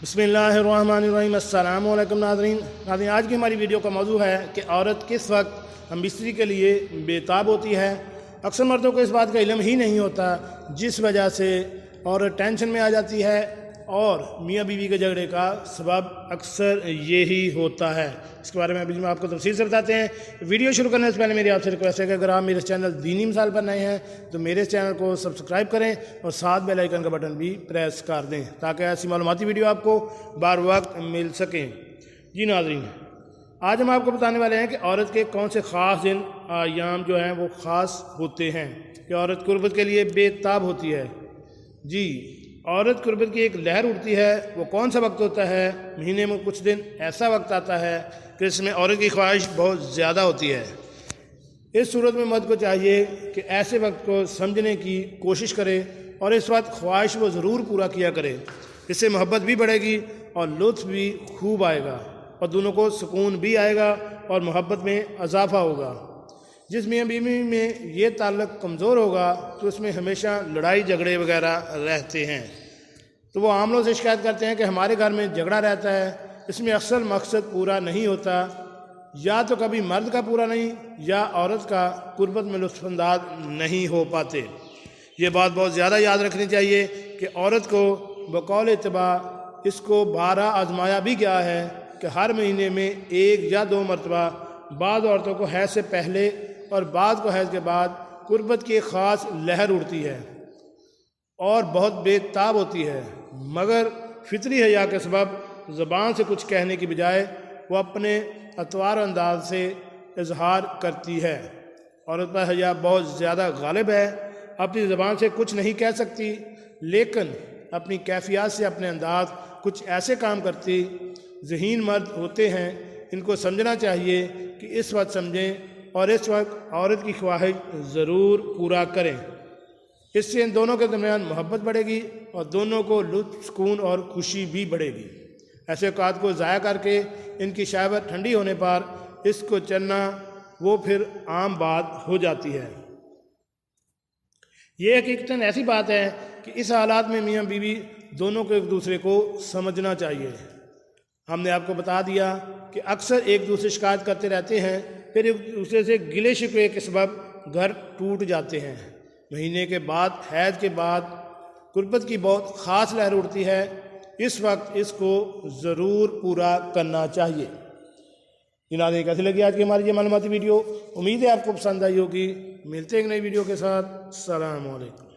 بسم اللہ الرحمن الرحیم۔ السلام علیکم ناظرین۔ آج کی ہماری ویڈیو کا موضوع ہے کہ عورت کس وقت ہم بستری کے لیے بے تاب ہوتی ہے۔ اکثر مردوں کو اس بات کا علم ہی نہیں ہوتا، جس وجہ سے عورت ٹینشن میں آ جاتی ہے اور میاں بیوی کے جھگڑے کا سبب اکثر یہی ہوتا ہے۔ اس کے بارے میں ابھی آپ کو تفصیل سے بتاتے ہیں۔ ویڈیو شروع کرنے سے پہلے میری آپ سے ریکویسٹ ہے کہ اگر آپ میرے چینل دینی مثال پر نئے ہیں تو میرے چینل کو سبسکرائب کریں اور ساتھ بیل آئیکن کا بٹن بھی پریس کر دیں تاکہ ایسی معلوماتی ویڈیو آپ کو بار وقت مل سکیں۔ جی ناظرین، آج ہم آپ کو بتانے والے ہیں کہ عورت کے کون سے خاص دن ایام جو ہیں وہ خاص ہوتے ہیں کہ عورت قربت کے لیے بے تاب ہوتی ہے۔ جی، عورت قربت کی ایک لہر اٹھتی ہے، وہ کون سا وقت ہوتا ہے؟ مہینے میں کچھ دن ایسا وقت آتا ہے کہ اس میں عورت کی خواہش بہت زیادہ ہوتی ہے۔ اس صورت میں مرد کو چاہیے کہ ایسے وقت کو سمجھنے کی کوشش کرے اور اس وقت خواہش وہ ضرور پورا کیا کرے۔ اس سے محبت بھی بڑھے گی اور لطف بھی خوب آئے گا اور دونوں کو سکون بھی آئے گا اور محبت میں اضافہ ہوگا۔ جس میاں بیوی میں یہ تعلق کمزور ہوگا تو اس میں ہمیشہ لڑائی جھگڑے وغیرہ رہتے ہیں، تو وہ عام لوگوں سے شکایت کرتے ہیں کہ ہمارے گھر میں جھگڑا رہتا ہے، اس میں اصل مقصد پورا نہیں ہوتا، یا تو کبھی مرد کا پورا نہیں یا عورت کا قربت میں لطف انداز نہیں ہو پاتے۔ یہ بات بہت زیادہ یاد رکھنی چاہیے کہ عورت کو بقول اتباع اس کو بارہ آزمایا بھی گیا ہے کہ ہر مہینے میں 1 یا 2 مرتبہ بعض عورتوں کو حیض سے پہلے اور بعض کو حیض کے بعد قربت کی ایک خاص لہر اٹھتی ہے اور بہت بے تاب ہوتی ہے، مگر فطری حیا کے سبب زبان سے کچھ کہنے کی بجائے وہ اپنے اطوار و انداز سے اظہار کرتی ہے۔ عورت پر حیا بہت زیادہ غالب ہے، اپنی زبان سے کچھ نہیں کہہ سکتی لیکن اپنی کیفیات سے اپنے انداز کچھ ایسے کام کرتی۔ ذہین مرد ہوتے ہیں، ان کو سمجھنا چاہیے کہ اس وقت سمجھیں اور اس وقت عورت کی خواہش ضرور پورا کریں۔ اس سے ان دونوں کے درمیان محبت بڑھے گی اور دونوں کو لطف، سکون اور خوشی بھی بڑھے گی۔ ایسے اوقات کو ضائع کر کے ان کی شہوت ٹھنڈی ہونے پر اس کو چلنا وہ پھر عام بات ہو جاتی ہے۔ یہ حقیقتاً ایسی بات ہے کہ اس حالات میں میاں بیوی دونوں کو ایک دوسرے کو سمجھنا چاہیے۔ ہم نے آپ کو بتا دیا کہ اکثر ایک دوسرے شکایت کرتے رہتے ہیں، پھر ایک دوسرے سے گلے شکوے کے سبب گھر ٹوٹ جاتے ہیں۔ مہینے کے بعد حیض کے بعد قربت کی بہت خاص لہر اٹھتی ہے، اس وقت اس کو ضرور پورا کرنا چاہیے۔ جناب کیسی لگی آج کی ہماری یہ معلوماتی ویڈیو؟ امید ہے آپ کو پسند آئی ہوگی۔ ملتے ہیں ایک نئی ویڈیو کے ساتھ۔ السلام علیکم۔